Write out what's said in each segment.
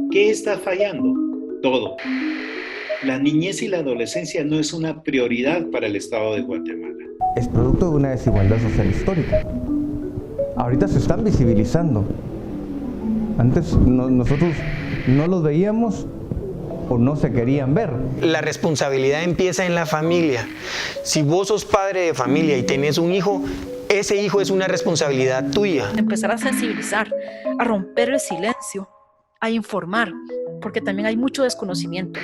¿Qué está fallando? Todo. La niñez y la adolescencia no es una prioridad para el Estado de Guatemala. Es producto de una desigualdad social histórica. Ahorita se están visibilizando. Antes nosotros no los veíamos o no se querían ver. La responsabilidad empieza en la familia. Si vos sos padre de familia y tenés un hijo, ese hijo es una responsabilidad tuya. Empezar a sensibilizar, a romper el silencio, a informar, porque también hay mucho desconocimiento.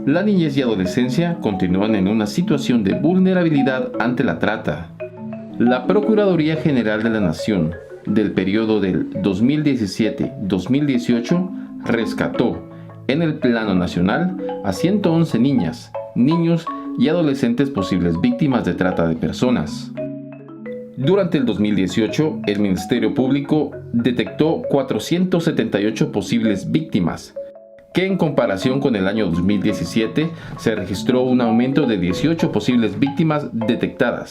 La niñez y adolescencia continúan en una situación de vulnerabilidad ante la trata. La Procuraduría General de la Nación, del periodo del 2017-2018, rescató en el plano nacional a 111 niñas, niños y adolescentes posibles víctimas de trata de personas. Durante el 2018, el Ministerio Público detectó 478 posibles víctimas, que en comparación con el año 2017 se registró un aumento de 18 posibles víctimas detectadas.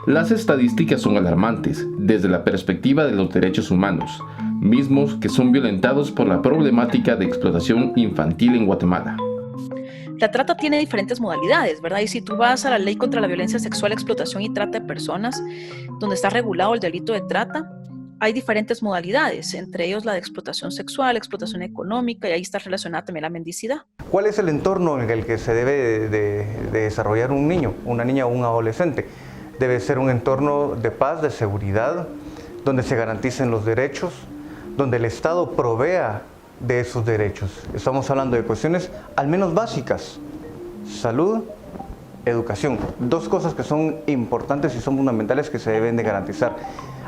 Las estadísticas son alarmantes desde la perspectiva de los derechos humanos, mismos que son violentados por la problemática de explotación infantil en Guatemala. La trata tiene diferentes modalidades, ¿verdad? Y si tú vas a la Ley contra la Violencia Sexual, Explotación y Trata de Personas, donde está regulado el delito de trata, hay diferentes modalidades, entre ellos la de explotación sexual, explotación económica, y ahí está relacionada también la mendicidad. ¿Cuál es el entorno en el que se debe de desarrollar un niño, una niña o un adolescente? Debe ser un entorno de paz, de seguridad, donde se garanticen los derechos, donde el Estado provea de esos derechos. Estamos hablando de cuestiones al menos básicas: salud, educación. Dos cosas que son importantes y son fundamentales que se deben de garantizar.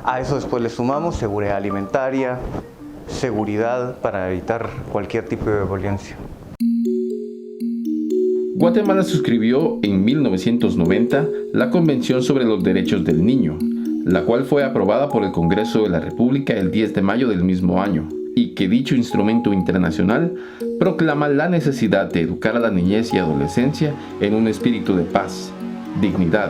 A eso después le sumamos seguridad alimentaria, seguridad para evitar cualquier tipo de violencia. Guatemala suscribió en 1990 la Convención sobre los Derechos del Niño, la cual fue aprobada por el Congreso de la República el 10 de mayo del mismo año, y que dicho instrumento internacional proclama la necesidad de educar a la niñez y adolescencia en un espíritu de paz, dignidad,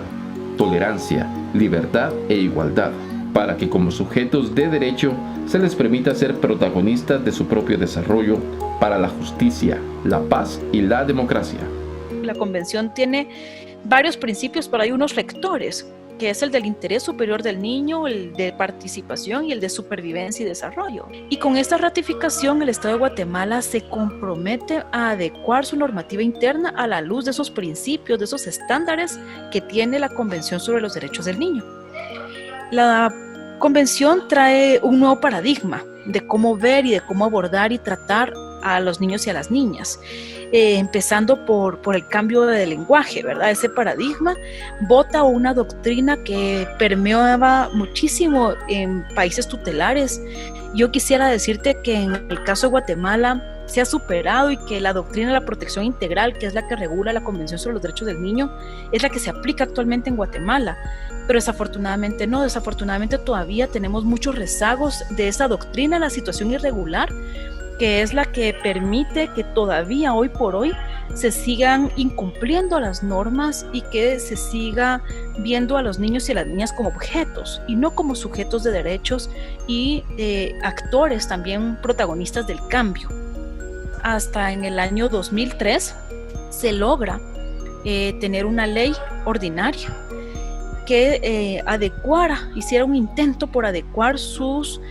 tolerancia, libertad e igualdad, para que como sujetos de derecho se les permita ser protagonistas de su propio desarrollo para la justicia, la paz y la democracia. La Convención tiene varios principios, pero hay unos rectores, que es el del interés superior del niño, el de participación y el de supervivencia y desarrollo. Y con esta ratificación, el Estado de Guatemala se compromete a adecuar su normativa interna a la luz de esos principios, de esos estándares que tiene la Convención sobre los Derechos del Niño. La Convención trae un nuevo paradigma de cómo ver y de cómo abordar y tratar a los niños y a las niñas, empezando por el cambio de lenguaje, ¿verdad? Ese paradigma bota una doctrina que permeaba muchísimo en países tutelares. Yo quisiera decirte que en el caso de Guatemala se ha superado y que la doctrina de la protección integral, que es la que regula la Convención sobre los Derechos del Niño, es la que se aplica actualmente en Guatemala. Pero desafortunadamente no, desafortunadamente todavía tenemos muchos rezagos de esa doctrina, la situación irregular, que es la que permite que todavía hoy por hoy se sigan incumpliendo las normas y que se siga viendo a los niños y a las niñas como objetos y no como sujetos de derechos y actores también protagonistas del cambio. Hasta en el año 2003 se logra tener una ley ordinaria que hiciera un intento por adecuar sus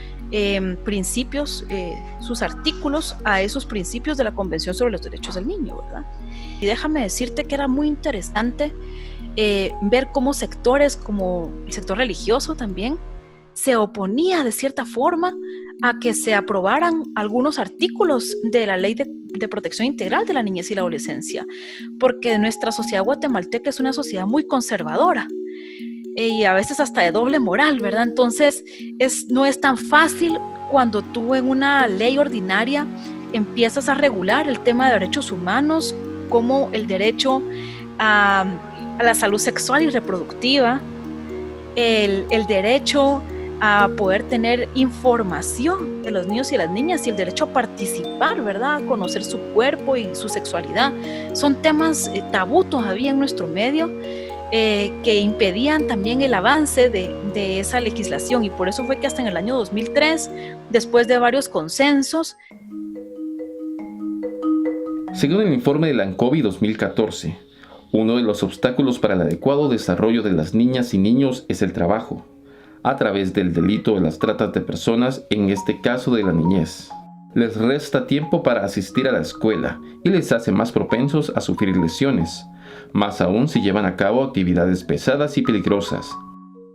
principios, sus artículos a esos principios de la Convención sobre los Derechos del Niño, ¿verdad? Y déjame decirte que era muy interesante ver cómo sectores como el sector religioso también se oponía de cierta forma a que se aprobaran algunos artículos de la Ley de Protección Integral de la Niñez y la Adolescencia, porque nuestra sociedad guatemalteca es una sociedad muy conservadora y a veces hasta de doble moral, ¿verdad? Entonces no es tan fácil cuando tú en una ley ordinaria empiezas a regular el tema de derechos humanos, como el derecho a la salud sexual y reproductiva, el derecho a poder tener información de los niños y las niñas y el derecho a participar, ¿verdad? A conocer su cuerpo y su sexualidad. Son temas tabú todavía en nuestro medio que impedían también el avance de esa legislación, y por eso fue que hasta en el año 2003, después de varios consensos. Según el informe de la ANCOVI 2014, uno de los obstáculos para el adecuado desarrollo de las niñas y niños es el trabajo, a través del delito de las tratas de personas, en este caso de la niñez. Les resta tiempo para asistir a la escuela y les hace más propensos a sufrir lesiones, más aún si llevan a cabo actividades pesadas y peligrosas.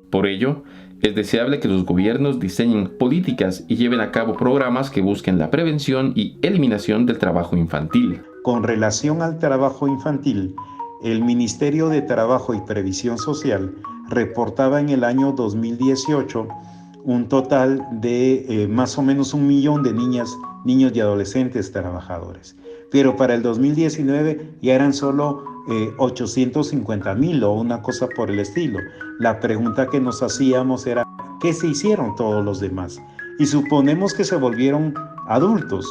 Por ello, es deseable que los gobiernos diseñen políticas y lleven a cabo programas que busquen la prevención y eliminación del trabajo infantil. Con relación al trabajo infantil, el Ministerio de Trabajo y Previsión Social reportaba en el año 2018 un total de más o menos 1 millón de niños y adolescentes trabajadores. Pero para el 2019 ya eran solo 850,000 o una cosa por el estilo. La pregunta que nos hacíamos era, ¿qué se hicieron todos los demás? Y suponemos que se volvieron adultos.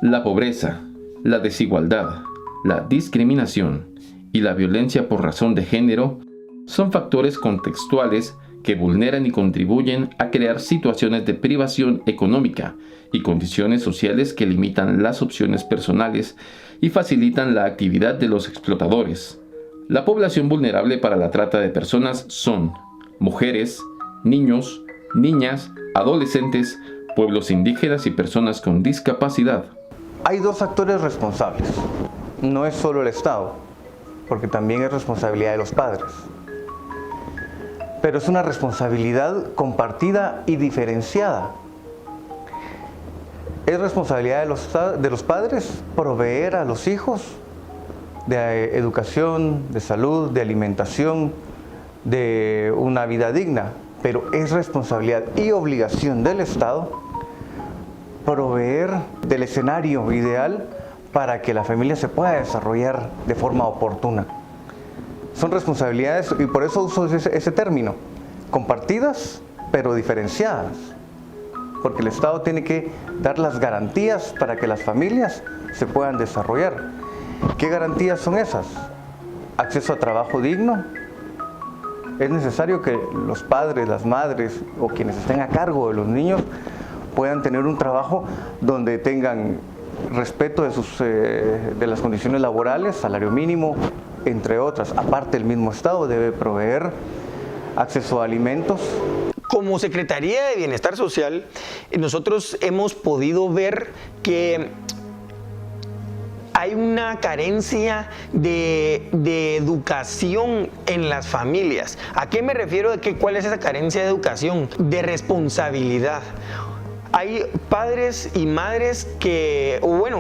La pobreza, la desigualdad, la discriminación y la violencia por razón de género son factores contextuales que vulneran y contribuyen a crear situaciones de privación económica y condiciones sociales que limitan las opciones personales y facilitan la actividad de los explotadores. La población vulnerable para la trata de personas son mujeres, niños, niñas, adolescentes, pueblos indígenas y personas con discapacidad. Hay 2 actores responsables. No es solo el Estado, porque también es responsabilidad de los padres. Pero es una responsabilidad compartida y diferenciada. Es responsabilidad de los padres proveer a los hijos de educación, de salud, de alimentación, de una vida digna. Pero es responsabilidad y obligación del Estado proveer del escenario ideal para que la familia se pueda desarrollar de forma oportuna. Son responsabilidades, y por eso uso ese término, compartidas pero diferenciadas, porque el Estado tiene que dar las garantías para que las familias se puedan desarrollar. ¿Qué garantías son esas? Acceso a trabajo digno. Es necesario que los padres, las madres o quienes estén a cargo de los niños puedan tener un trabajo donde tengan respeto de las condiciones laborales, salario mínimo, entre otras. Aparte, el mismo Estado debe proveer acceso a alimentos. Como Secretaría de Bienestar Social, nosotros hemos podido ver que hay una carencia de educación en las familias. ¿A qué me refiero? ¿Cuál es esa carencia de educación? De responsabilidad. Hay padres y madres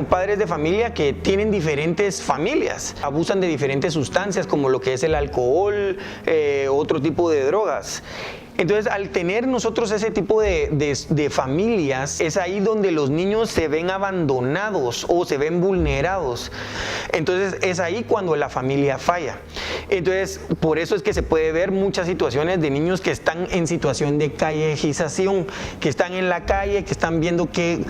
padres de familia que tienen diferentes familias, abusan de diferentes sustancias como lo que es el alcohol, otro tipo de drogas. Entonces, al tener nosotros ese tipo de familias, es ahí donde los niños se ven abandonados o se ven vulnerados. Entonces, es ahí cuando la familia falla. Entonces, por eso es que se puede ver muchas situaciones de niños que están en situación de callejización, que están en la calle, que están viendo qué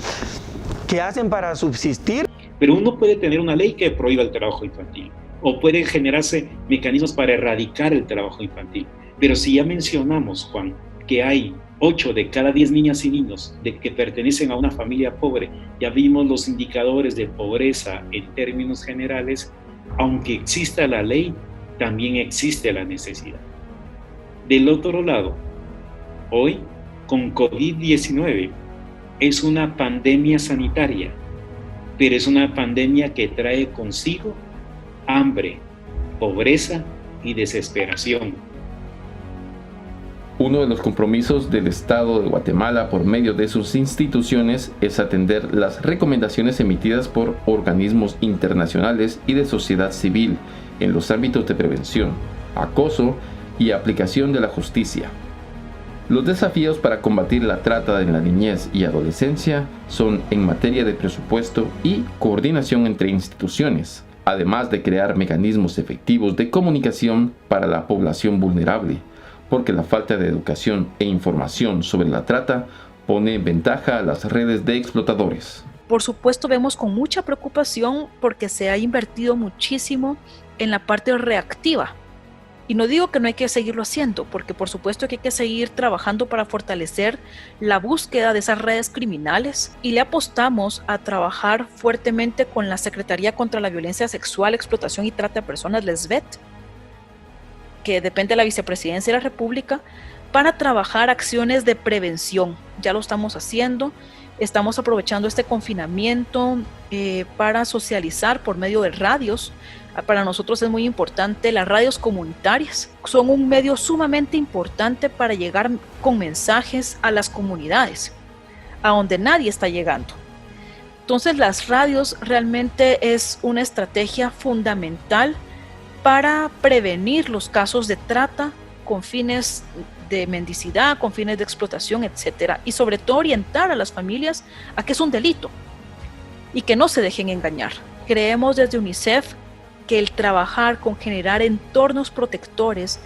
hacen para subsistir. Pero uno puede tener una ley que prohíba el trabajo infantil, o pueden generarse mecanismos para erradicar el trabajo infantil. Pero si ya mencionamos, Juan, que hay 8 de cada 10 niñas y niños que pertenecen a una familia pobre, ya vimos los indicadores de pobreza en términos generales, aunque exista la ley, también existe la necesidad. Del otro lado, hoy, con COVID-19, es una pandemia sanitaria, pero es una pandemia que trae consigo hambre, pobreza y desesperación. Uno de los compromisos del Estado de Guatemala por medio de sus instituciones es atender las recomendaciones emitidas por organismos internacionales y de sociedad civil en los ámbitos de prevención, acoso y aplicación de la justicia. Los desafíos para combatir la trata en la niñez y adolescencia son en materia de presupuesto y coordinación entre instituciones, además de crear mecanismos efectivos de comunicación para la población vulnerable, porque la falta de educación e información sobre la trata pone en ventaja a las redes de explotadores. Por supuesto, vemos con mucha preocupación porque se ha invertido muchísimo en la parte reactiva. Y no digo que no hay que seguirlo haciendo, porque por supuesto que hay que seguir trabajando para fortalecer la búsqueda de esas redes criminales, y le apostamos a trabajar fuertemente con la Secretaría contra la Violencia Sexual, Explotación y Trata de Personas, la SVET, que depende de la Vicepresidencia de la República, para trabajar acciones de prevención. Ya lo estamos haciendo. Estamos aprovechando este confinamiento para socializar por medio de radios. Para nosotros es muy importante las radios comunitarias. Son un medio sumamente importante para llegar con mensajes a las comunidades, a donde nadie está llegando. Entonces las radios realmente es una estrategia fundamental para prevenir los casos de trata con fines de mendicidad, con fines de explotación, etcétera, y sobre todo orientar a las familias a que es un delito y que no se dejen engañar. Creemos desde UNICEF que el trabajar con generar entornos protectores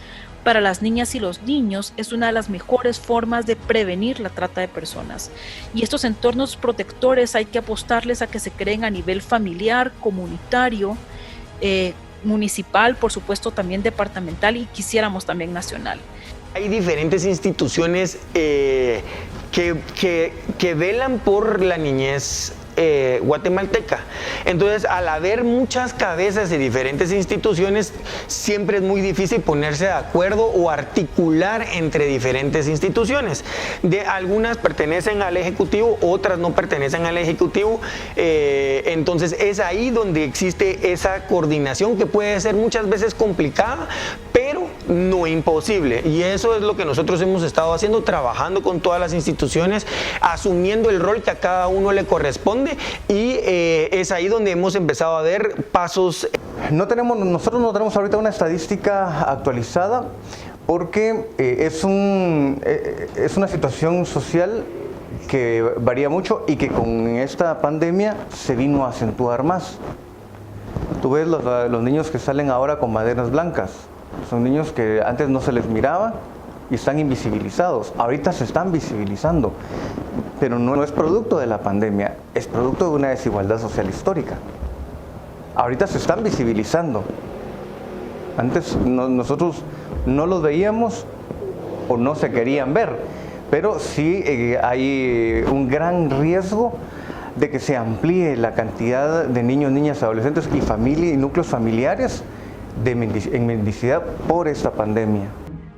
para las niñas y los niños es una de las mejores formas de prevenir la trata de personas. Y estos entornos protectores hay que apostarles a que se creen a nivel familiar, comunitario, municipal, por supuesto también departamental, y quisiéramos también nacional. Hay diferentes instituciones que velan por la niñez guatemalteca. Entonces, al haber muchas cabezas de diferentes instituciones, siempre es muy difícil ponerse de acuerdo o articular entre diferentes instituciones. Algunas pertenecen al Ejecutivo, otras no pertenecen al Ejecutivo. Entonces, es ahí donde existe esa coordinación que puede ser muchas veces complicada, pero no imposible. Y eso es lo que nosotros hemos estado haciendo, trabajando con todas las instituciones, asumiendo el rol que a cada uno le corresponde, y es ahí donde hemos empezado a ver pasos. Nosotros no tenemos ahorita una estadística actualizada porque es una situación social que varía mucho y que con esta pandemia se vino a acentuar más. Tú ves los niños que salen ahora con banderas blancas, son niños que antes no se les miraba y están invisibilizados. Ahorita se están visibilizando, pero no es producto de la pandemia, es producto de una desigualdad social histórica. Ahorita se están visibilizando. Antes nosotros no los veíamos o no se querían ver, pero sí hay un gran riesgo de que se amplíe la cantidad de niños, niñas, adolescentes y núcleos familiares en mendicidad por esta pandemia.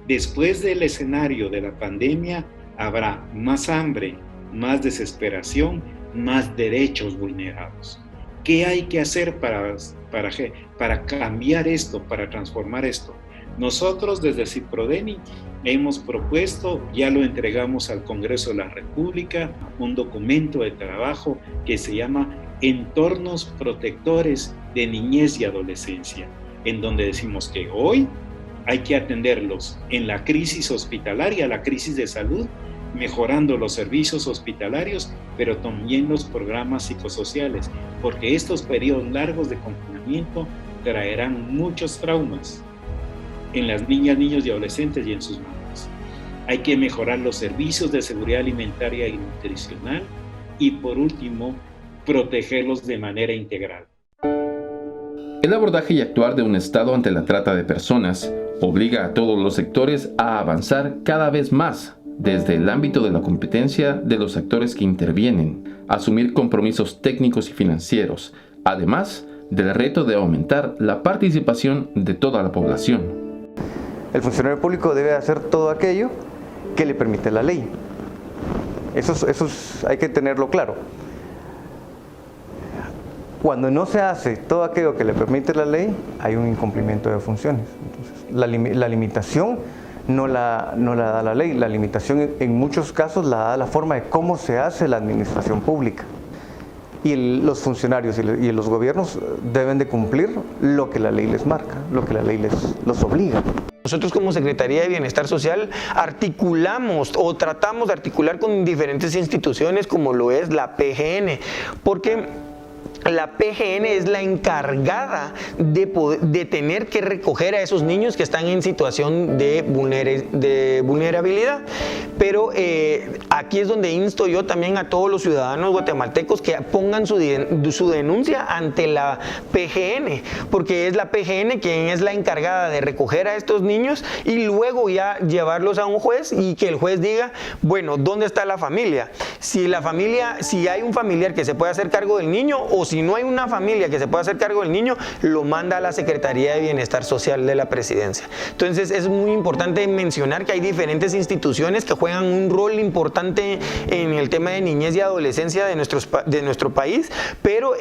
Después del escenario de la pandemia habrá más hambre, más desesperación, más derechos vulnerados. ¿Qué hay que hacer para cambiar esto, para transformar esto? Nosotros desde CIPRODENI hemos propuesto, ya lo entregamos al Congreso de la República, un documento de trabajo que se llama Entornos Protectores de Niñez y Adolescencia, en donde decimos que hoy hay que atenderlos en la crisis hospitalaria, la crisis de salud, mejorando los servicios hospitalarios, pero también los programas psicosociales, porque estos periodos largos de confinamiento traerán muchos traumas en las niñas, niños y adolescentes y en sus mamás. Hay que mejorar los servicios de seguridad alimentaria y nutricional y, por último, protegerlos de manera integral. El abordaje y actuar de un Estado ante la trata de personas obliga a todos los sectores a avanzar cada vez más desde el ámbito de la competencia de los actores que intervienen, asumir compromisos técnicos y financieros, además del reto de aumentar la participación de toda la población. El funcionario público debe hacer todo aquello que le permite la ley. Eso hay que tenerlo claro. Cuando no se hace todo aquello que le permite la ley, hay un incumplimiento de funciones. Entonces, la limitación no la da la ley, la limitación en muchos casos la da la forma de cómo se hace la administración pública. Y los funcionarios y los gobiernos deben de cumplir lo que la ley les marca, lo que la ley los obliga. Nosotros como Secretaría de Bienestar Social articulamos o tratamos de articular con diferentes instituciones como lo es la PGN, porque la PGN es la encargada de tener que recoger a esos niños que están en situación de vulnerabilidad. Pero aquí es donde insto yo también a todos los ciudadanos guatemaltecos que pongan su denuncia ante la PGN, porque es la PGN quien es la encargada de recoger a estos niños y luego ya llevarlos a un juez y que el juez diga, bueno, ¿dónde está la familia? Si hay un familiar que se puede hacer cargo del niño, o si no hay una familia que se pueda hacer cargo del niño, lo manda a la Secretaría de Bienestar Social de la Presidencia. Entonces es muy importante mencionar que hay diferentes instituciones que juegan un rol importante en el tema de niñez y adolescencia de nuestro país, pero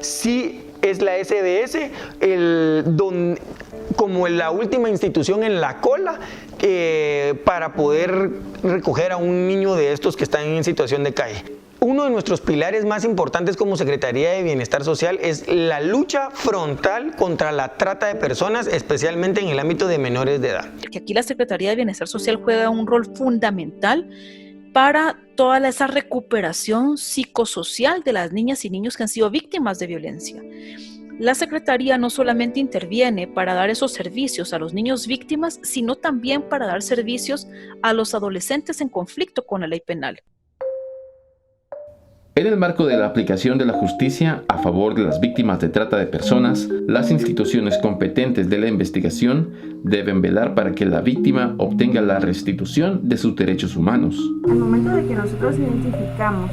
sí es la SBS como la última institución en la cola para poder recoger a un niño de estos que están en situación de calle. Uno de nuestros pilares más importantes como Secretaría de Bienestar Social es la lucha frontal contra la trata de personas, especialmente en el ámbito de menores de edad. Que aquí la Secretaría de Bienestar Social juega un rol fundamental para toda esa recuperación psicosocial de las niñas y niños que han sido víctimas de violencia. La Secretaría no solamente interviene para dar esos servicios a los niños víctimas, sino también para dar servicios a los adolescentes en conflicto con la ley penal. En el marco de la aplicación de la justicia a favor de las víctimas de trata de personas, las instituciones competentes de la investigación deben velar para que la víctima obtenga la restitución de sus derechos humanos. Al momento de que nosotros identificamos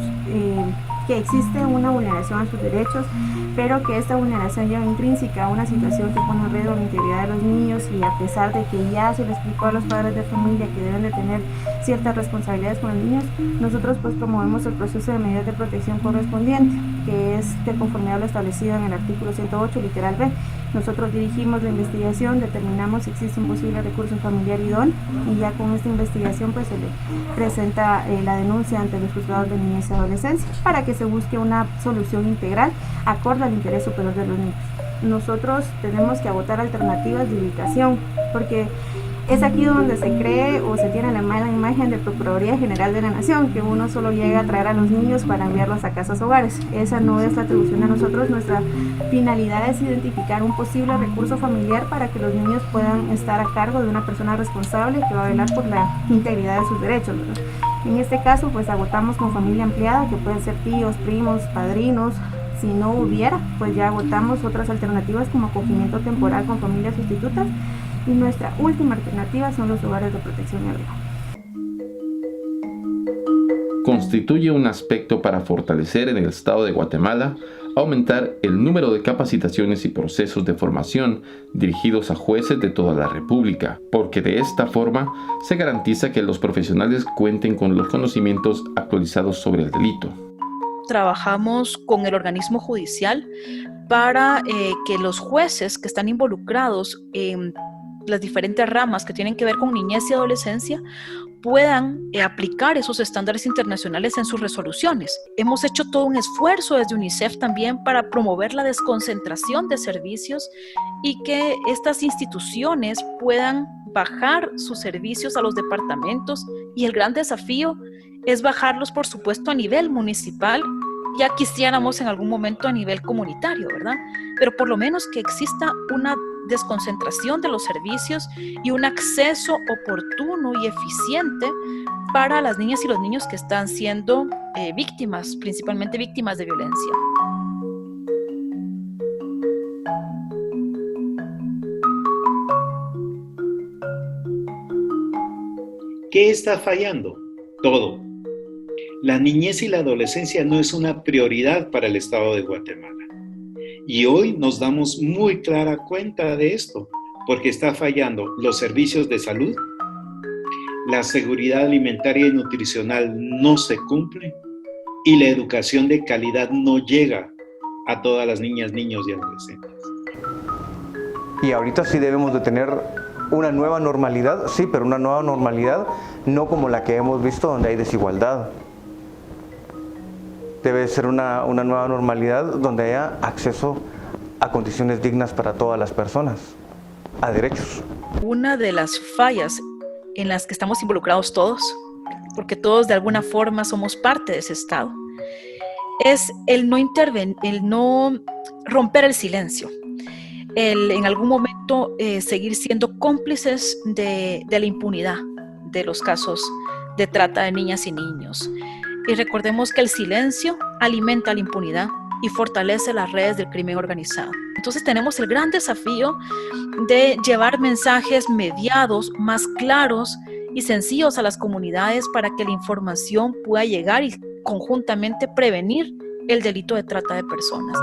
que existe una vulneración a sus derechos, pero que esta vulneración lleva intrínseca a una situación que pone en riesgo la integridad de los niños, y a pesar de que ya se le explicó a los padres de familia que deben de tener ciertas responsabilidades con los niños, nosotros pues promovemos el proceso de medidas de protección correspondiente, que es de conformidad a lo establecido en el artículo 108, literal B. Nosotros dirigimos la investigación, determinamos si existe un posible recurso familiar idóneo, y ya con esta investigación pues se le presenta la denuncia ante los juzgados de niñez y adolescencia para que se busque una solución integral acorde al interés superior de los niños. Nosotros tenemos que agotar alternativas de ubicación, porque es aquí donde se cree o se tiene la mala imagen de Procuraduría General de la Nación, que uno solo llega a traer a los niños para enviarlos a casas hogares. Esa no es la atribución de nosotros. Nuestra finalidad es identificar un posible recurso familiar para que los niños puedan estar a cargo de una persona responsable que va a velar por la integridad de sus derechos, ¿verdad? En este caso, pues agotamos con familia ampliada, que pueden ser tíos, primos, padrinos. Si no hubiera, pues ya agotamos otras alternativas como acogimiento temporal con familias sustitutas. Y nuestra última alternativa son los hogares de protección y abrigo. Constituye un aspecto para fortalecer en el Estado de Guatemala, aumentar el número de capacitaciones y procesos de formación dirigidos a jueces de toda la República, porque de esta forma se garantiza que los profesionales cuenten con los conocimientos actualizados sobre el delito. Trabajamos con el organismo judicial para que los jueces que están involucrados en las diferentes ramas que tienen que ver con niñez y adolescencia puedan aplicar esos estándares internacionales en sus resoluciones. Hemos hecho todo un esfuerzo desde UNICEF también para promover la desconcentración de servicios y que estas instituciones puedan bajar sus servicios a los departamentos, y el gran desafío es bajarlos, por supuesto, a nivel municipal. Ya quisiéramos en algún momento a nivel comunitario, ¿verdad? Pero por lo menos que exista una desconcentración de los servicios y un acceso oportuno y eficiente para las niñas y los niños que están siendo víctimas, principalmente víctimas de violencia. ¿Qué está fallando? Todo. La niñez y la adolescencia no es una prioridad para el Estado de Guatemala. Y hoy nos damos muy clara cuenta de esto, porque está fallando los servicios de salud, la seguridad alimentaria y nutricional no se cumple, y la educación de calidad no llega a todas las niñas, niños y adolescentes. Y ahorita sí debemos de tener una nueva normalidad, sí, pero una nueva normalidad no como la que hemos visto donde hay desigualdad. Debe ser una nueva normalidad donde haya acceso a condiciones dignas para todas las personas, a derechos. Una de las fallas en las que estamos involucrados todos, porque todos de alguna forma somos parte de ese Estado, es el no romper el silencio, el en algún momento seguir siendo cómplices de la impunidad de los casos de trata de niñas y niños. Y recordemos que el silencio alimenta la impunidad y fortalece las redes del crimen organizado. Entonces tenemos el gran desafío de llevar mensajes mediados, más claros y sencillos a las comunidades para que la información pueda llegar y conjuntamente prevenir el delito de trata de personas.